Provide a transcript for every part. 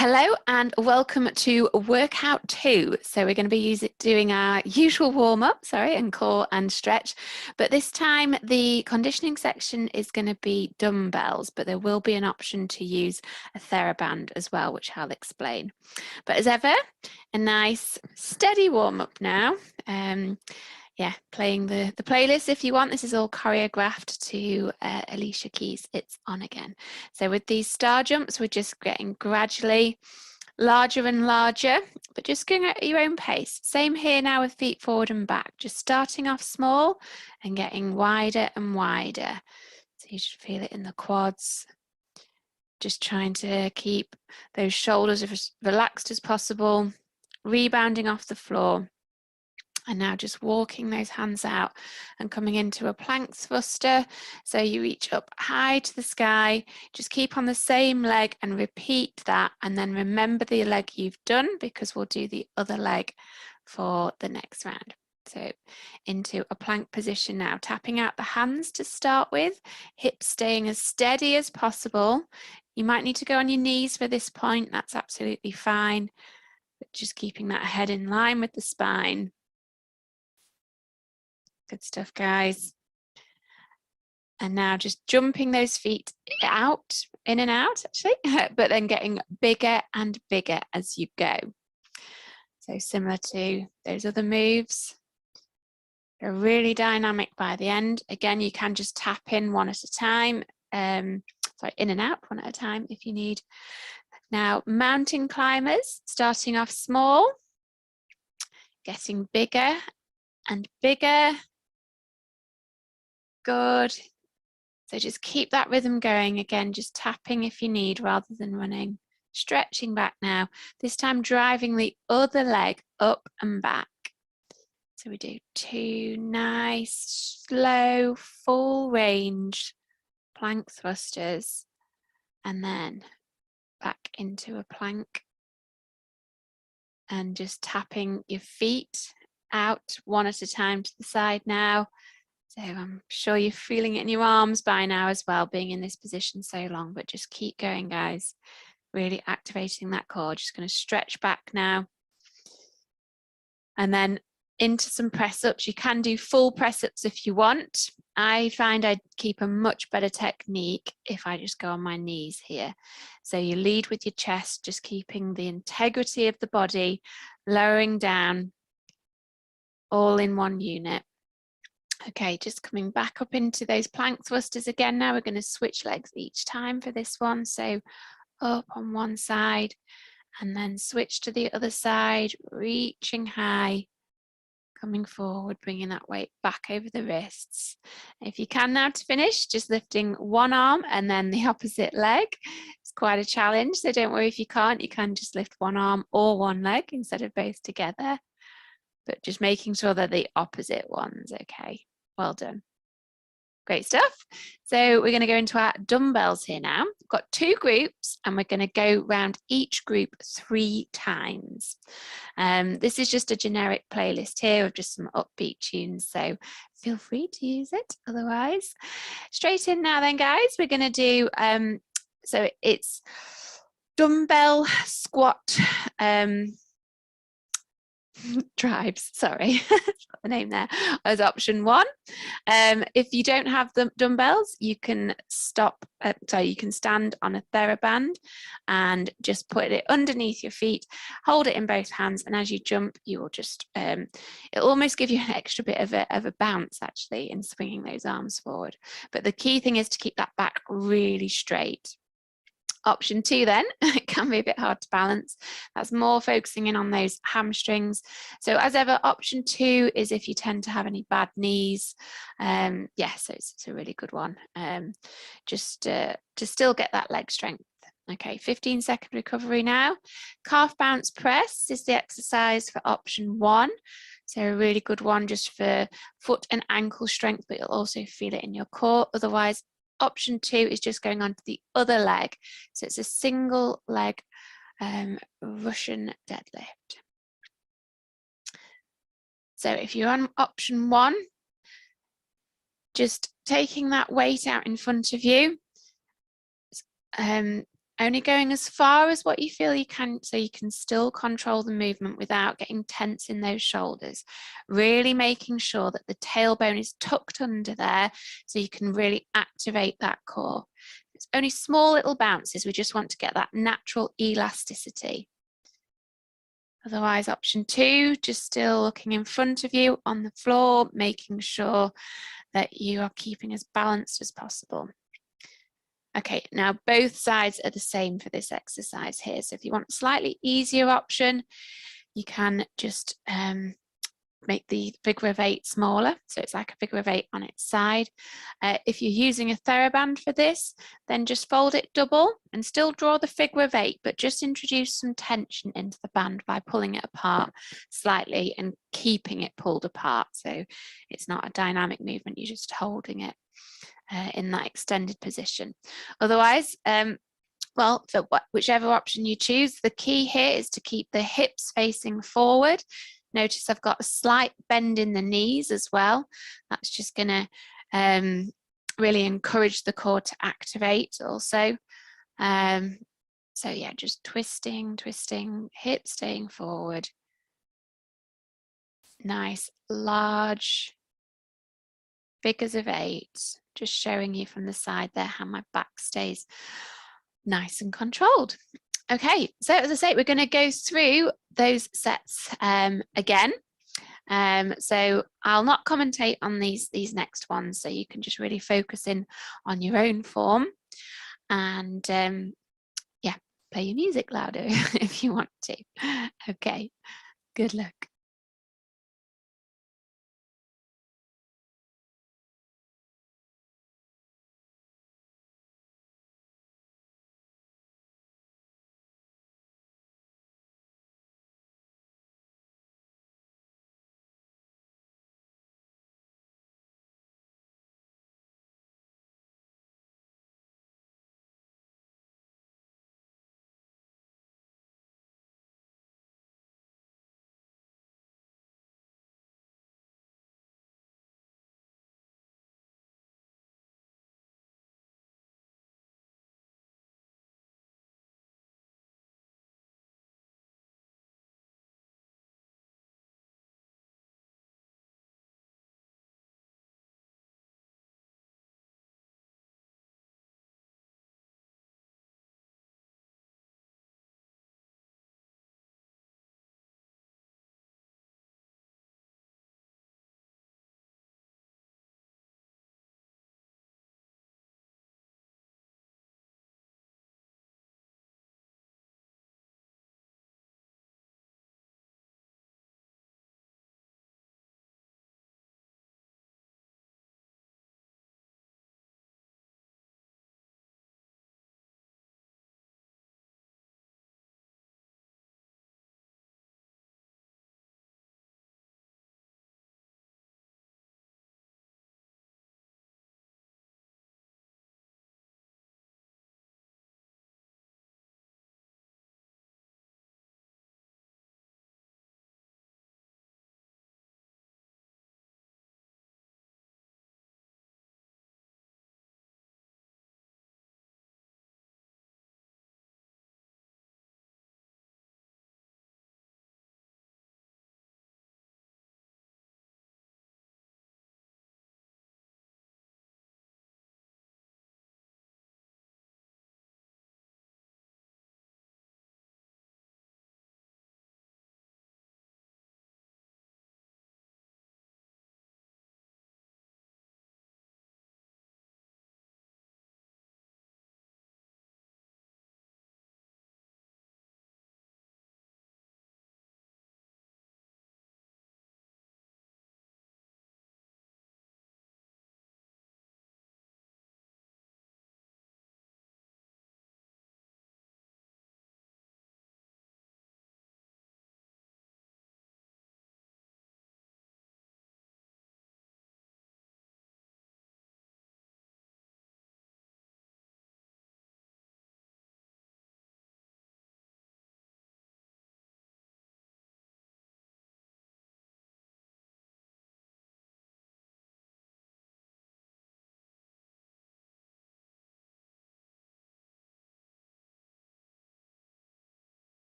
Hello and welcome to workout 2. So we're going to be doing our usual warm-up, and core and stretch, but this time the conditioning section is going to be dumbbells, but there will be an option to use a TheraBand as well, which I'll explain. But as ever, a nice steady warm-up now. Playing the playlist if you want. This is all choreographed to Alicia Keys' It's On Again. So with these star jumps, we're just getting gradually larger and larger, but just going at your own pace. Same here now with feet forward and back, just starting off small and getting wider and wider. So you should feel it in the quads. Just trying to keep those shoulders as relaxed as possible, rebounding off the floor. And now just walking those hands out and coming into a plank thruster. So you reach up high to the sky, just keep on the same leg and repeat that. And then remember the leg you've done, because we'll do the other leg for the next round. So into a plank position now, tapping out the hands to start with, hips staying as steady as possible. You might need to go on your knees for this point, that's absolutely fine. But just keeping that head in line with the spine. Good stuff, guys. And now just jumping those feet out, in and out, actually, but then getting bigger and bigger as you go. So similar to those other moves. They're really dynamic by the end. Again, you can just tap in one at a time. In and out one at a time if you need. Now, mountain climbers, starting off small, getting bigger and bigger. Good. So just keep that rhythm going. Again, just tapping if you need rather than running. Stretching back now. This time driving the other leg up and back. So we do 2 nice, slow, full range plank thrusters. And then back into a plank. And just tapping your feet out one at a time to the side now. So I'm sure you're feeling it in your arms by now as well, being in this position so long, but just keep going, guys. Really activating that core. Just going to stretch back now. And then into some press ups. You can do full press ups if you want. I find I keep a much better technique if I just go on my knees here. So you lead with your chest, just keeping the integrity of the body, lowering down, all in one unit. Okay, just coming back up into those plank thrusters again. Now we're going to switch legs each time for this one. So up on one side and then switch to the other side, reaching high, coming forward, bringing that weight back over the wrists. If you can now to finish, just lifting one arm and then the opposite leg. It's quite a challenge, so don't worry if you can't. You can just lift one arm or one leg instead of both together. But just making sure they're the opposite ones. Okay, well done. Great stuff. So we're going to go into our dumbbells here now. We've got 2 groups and we're going to go around each group 3 times. This is just a generic playlist here of just some upbeat tunes, so feel free to use it otherwise. Straight in now then, guys. We're going to do, so it's dumbbell squat, drives, sorry, got the name there as option 1. If you don't have the dumbbells, you can you can stand on a TheraBand and just put it underneath your feet, hold it in both hands, and as you jump, you will just it'll almost give you an extra bit of a bounce actually in swinging those arms forward. But the key thing is to keep that back really straight. Option 2 then, it can be a bit hard to balance. That's more focusing in on those hamstrings. So as ever, option 2 is if you tend to have any bad knees. So it's a really good one. Just to still get that leg strength. Okay, 15-second recovery now. Calf bounce press is the exercise for option 1. So a really good one just for foot and ankle strength, but you'll also feel it in your core. Otherwise, option 2 is just going on to the other leg. So it's a single leg Russian deadlift. So if you're on option 1, just taking that weight out in front of you, only going as far as what you feel you can, so you can still control the movement without getting tense in those shoulders. Really making sure that the tailbone is tucked under there so you can really activate that core. It's only small little bounces. We just want to get that natural elasticity. Otherwise, option 2, just still looking in front of you on the floor, making sure that you are keeping as balanced as possible. Okay, now both sides are the same for this exercise here. So if you want a slightly easier option, you can just make the figure of 8 smaller. So it's like a figure of 8 on its side. If you're using a TheraBand for this, then just fold it double and still draw the figure of 8, but just introduce some tension into the band by pulling it apart slightly and keeping it pulled apart. So it's not a dynamic movement, you're just holding it in that extended position. Otherwise, well, for whichever option you choose, the key here is to keep the hips facing forward. Notice I've got a slight bend in the knees as well. That's just going to really encourage the core to activate also. So yeah, just twisting, hips staying forward. Nice, large figures of 8. Just showing you from the side there how my back stays nice and controlled. Okay, so as I say, we're going to go through those sets again. So I'll not commentate on these next ones, so you can just really focus in on your own form and yeah, play your music louder if you want to. Okay, good luck.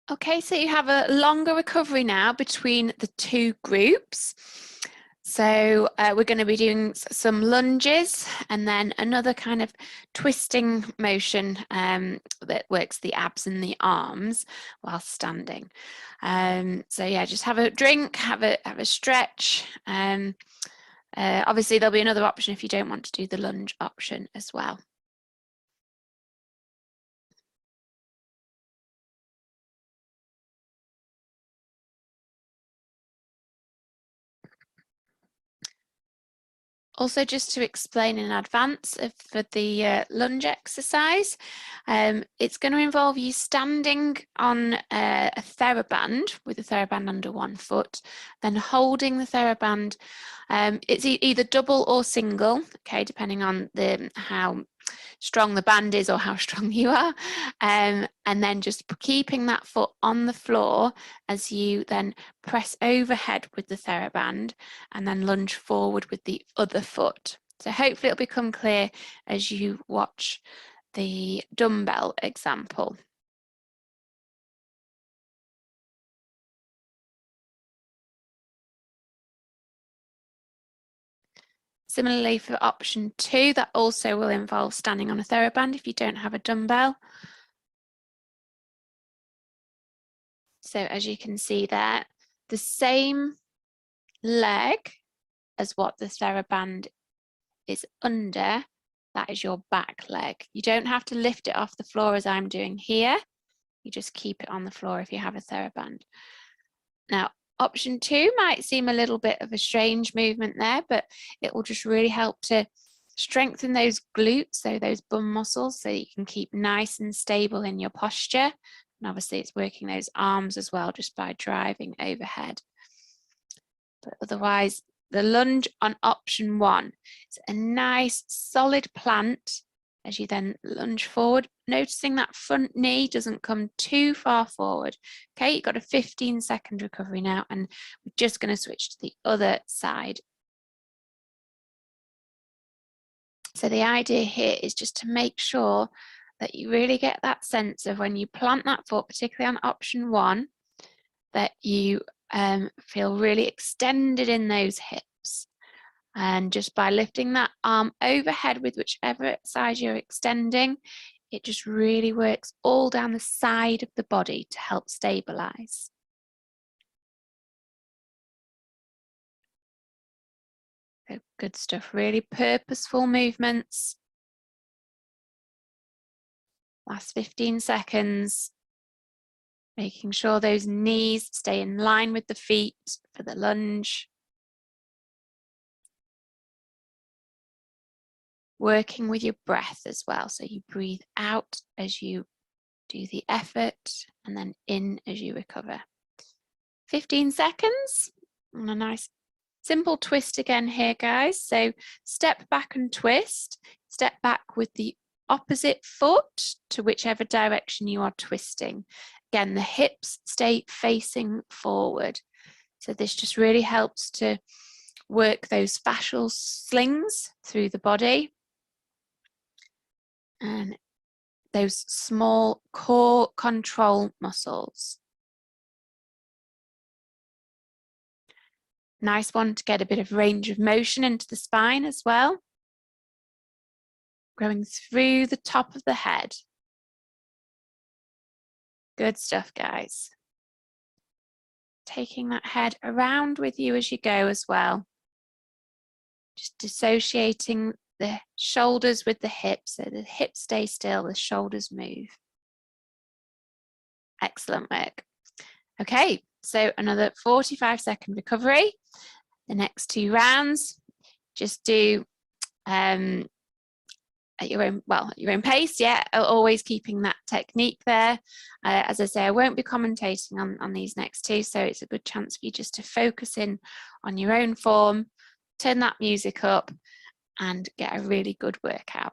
Okay, so you have a longer recovery now between the two groups. So we're going to be doing some lunges and then another kind of twisting motion that works the abs and the arms while standing. So yeah, just have a drink, have a stretch. Obviously, there'll be another option if you don't want to do the lunge option as well. Also, just to explain in advance for the lunge exercise, it's going to involve you standing on a TheraBand with a TheraBand under 1 foot, then holding the TheraBand. It's either double or single, okay, depending on how strong the band is or how strong you are, and then just keeping that foot on the floor as you then press overhead with the TheraBand and then lunge forward with the other foot. So hopefully it'll become clear as you watch the dumbbell example. Similarly for option 2, that also will involve standing on a TheraBand if you don't have a dumbbell. So as you can see there, the same leg as what the TheraBand is under, that is your back leg. You don't have to lift it off the floor as I'm doing here. You just keep it on the floor if you have a TheraBand. Now, option 2 might seem a little bit of a strange movement there, but it will just really help to strengthen those glutes, so those bum muscles, so you can keep nice and stable in your posture. And obviously it's working those arms as well just by driving overhead. But otherwise, the lunge on option 1 is a nice solid plant as you then lunge forward, noticing that front knee doesn't come too far forward. Okay, you've got a 15-second recovery now, and we're just going to switch to the other side. So the idea here is just to make sure that you really get that sense of when you plant that foot, particularly on option 1, that you feel really extended in those hips. And just by lifting that arm overhead with whichever side you're extending, it just really works all down the side of the body to help stabilize. So good stuff, really purposeful movements. Last 15 seconds. Making sure those knees stay in line with the feet for the lunge. Working with your breath as well. So you breathe out as you do the effort and then in as you recover. 15 seconds and a nice simple twist again here, guys. So step back and twist. Step back with the opposite foot to whichever direction you are twisting. Again, the hips stay facing forward. So this just really helps to work those fascial slings through the body and those small core control muscles. Nice one to get a bit of range of motion into the spine as well. Going through the top of the head. Good stuff, guys. Taking that head around with you as you go as well. Just dissociating the shoulders with the hips, so the hips stay still, the shoulders move. Excellent work. Okay, so another 45-second recovery. The next 2 rounds, just do at your own pace, yeah, always keeping that technique there. As I say, I won't be commentating on these next 2, so it's a good chance for you just to focus in on your own form, turn that music up and get a really good workout.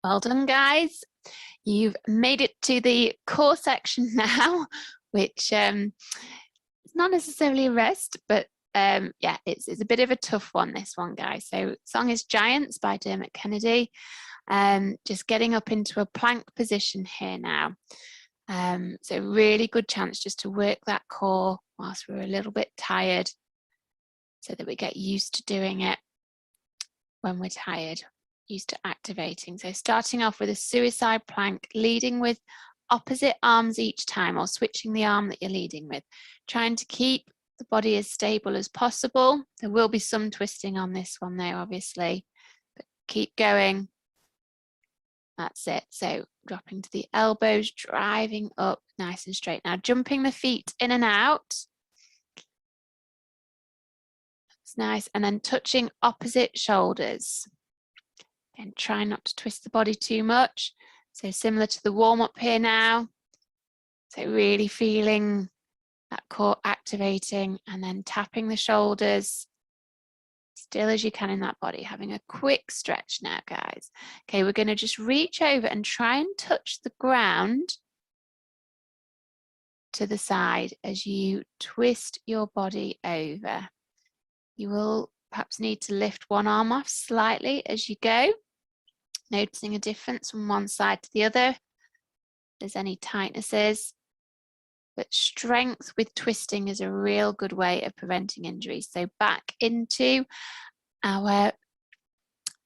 Well done, guys. You've made it to the core section now, which is not necessarily a rest, but yeah, it's a bit of a tough one, this one, guys. So song is Giants by Dermot Kennedy. Just getting up into a plank position here now. So really good chance just to work that core whilst we're a little bit tired, so that we get used to doing it when we're tired, used to activating. So starting off with a suicide plank, leading with opposite arms each time, or switching the arm that you're leading with, trying to keep the body as stable as possible. There will be some twisting on this one though, obviously, but keep going. That's it. So dropping to the elbows, driving up nice and straight. Now jumping the feet in and out. That's nice. And then touching opposite shoulders. And try not to twist the body too much. So similar to the warm up here now. So really feeling that core activating, and then tapping the shoulders still as you can in that body, having a quick stretch now, guys. Okay, we're going to just reach over and try and touch the ground to the side as you twist your body over. You will perhaps need to lift one arm off slightly as you go, noticing a difference from one side to the other, if there's any tightnesses. But strength with twisting is a real good way of preventing injuries. So back into our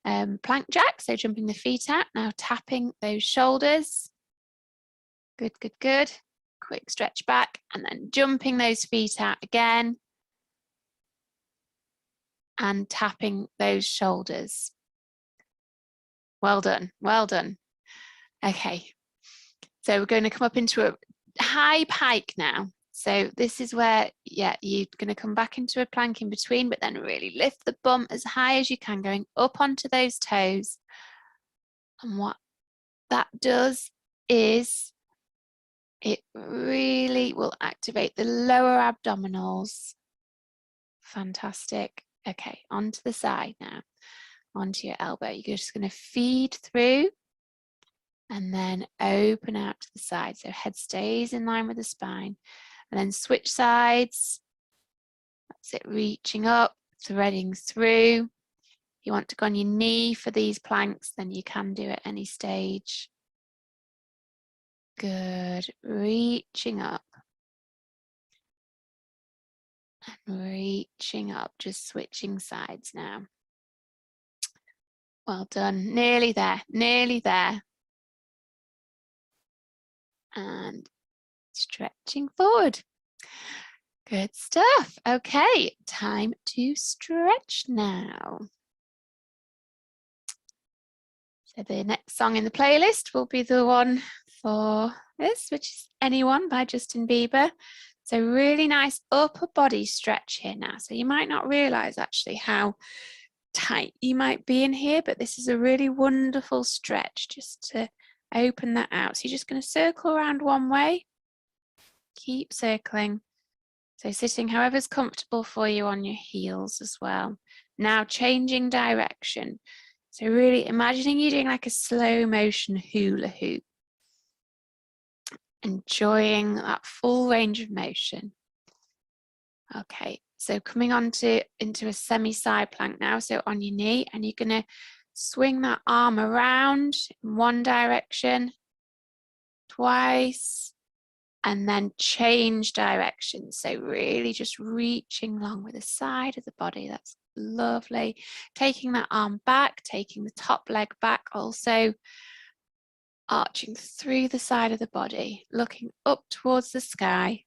plank jack, so jumping the feet out, now tapping those shoulders. Good, good, good. Quick stretch back, and then jumping those feet out again and tapping those shoulders. Well done, well done. Okay, so we're going to come up into a high pike now. So this is where, yeah, you're going to come back into a plank in between, but then really lift the bum as high as you can, going up onto those toes. And what that does is it really will activate the lower abdominals. Fantastic. Okay, onto the side now, onto your elbow. You're just going to feed through and then open out to the side. So head stays in line with the spine. And then switch sides. That's it, reaching up, threading through. If you want to go on your knee for these planks, then you can do at any stage. Good, reaching up. And reaching up, just switching sides now. Well done, nearly there, nearly there. And stretching forward. Good stuff. Okay, time to stretch now. So the next song in the playlist will be the one for this, which is Anyone by Justin Bieber. So really nice upper body stretch here now. So you might not realize actually how tight you might be in here, but this is a really wonderful stretch just to open that out. So you're just going to circle around one way, keep circling. So sitting however's comfortable for you on your heels as well. Now changing direction. So really imagining you doing like a slow motion hula hoop. Enjoying that full range of motion. Okay, so coming on into a semi-side plank now. So on your knee, and you're going to swing that arm around in one direction, twice, and then change direction. So really just reaching along with the side of the body. That's lovely. Taking that arm back, taking the top leg back also. Arching through the side of the body, looking up towards the sky.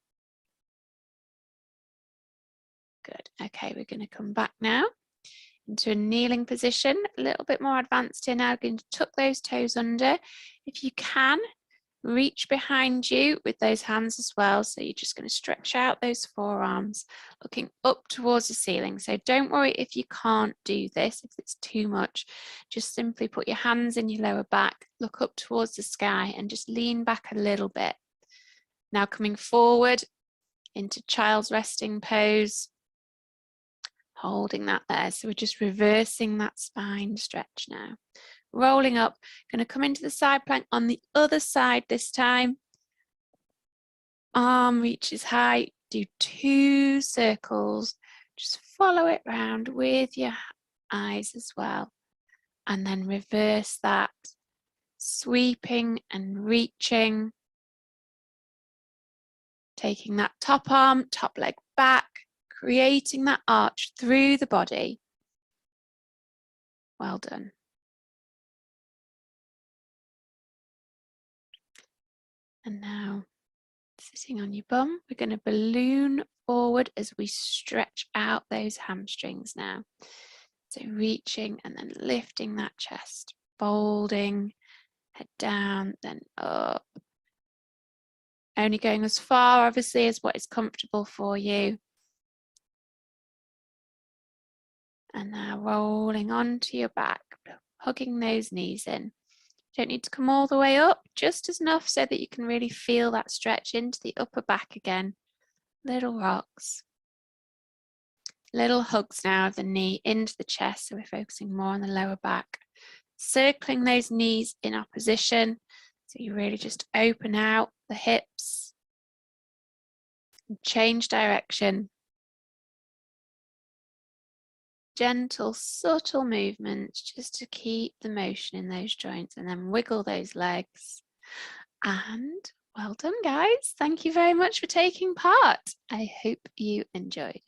Good. Okay, we're going to come back now into a kneeling position, a little bit more advanced here now. Going to tuck those toes under. If you can, reach behind you with those hands as well. So you're just going to stretch out those forearms, looking up towards the ceiling. So don't worry if you can't do this, if it's too much. Just simply put your hands in your lower back, look up towards the sky, and just lean back a little bit. Now coming forward into child's resting pose, holding that there. So we're just reversing that spine stretch now. rolling up, going to come into the side plank on the other side this time. Arm reaches high, do 2 circles, just follow it round with your eyes as well. And then reverse that, sweeping and reaching, taking that top arm, top leg back, creating that arch through the body. Well done. And now, sitting on your bum, we're going to balloon forward as we stretch out those hamstrings now. So reaching and then lifting that chest, folding, head down, then up. Only going as far, obviously, as what is comfortable for you. And now rolling onto your back, hugging those knees in. You don't need to come all the way up, just enough so that you can really feel that stretch into the upper back again. Little rocks. Little hugs now of the knee into the chest, so we're focusing more on the lower back. Circling those knees in opposition, so you really just open out the hips. And change direction. Gentle, subtle movements just to keep the motion in those joints, and then wiggle those legs. And well done, guys. Thank you very much for taking part. I hope you enjoyed.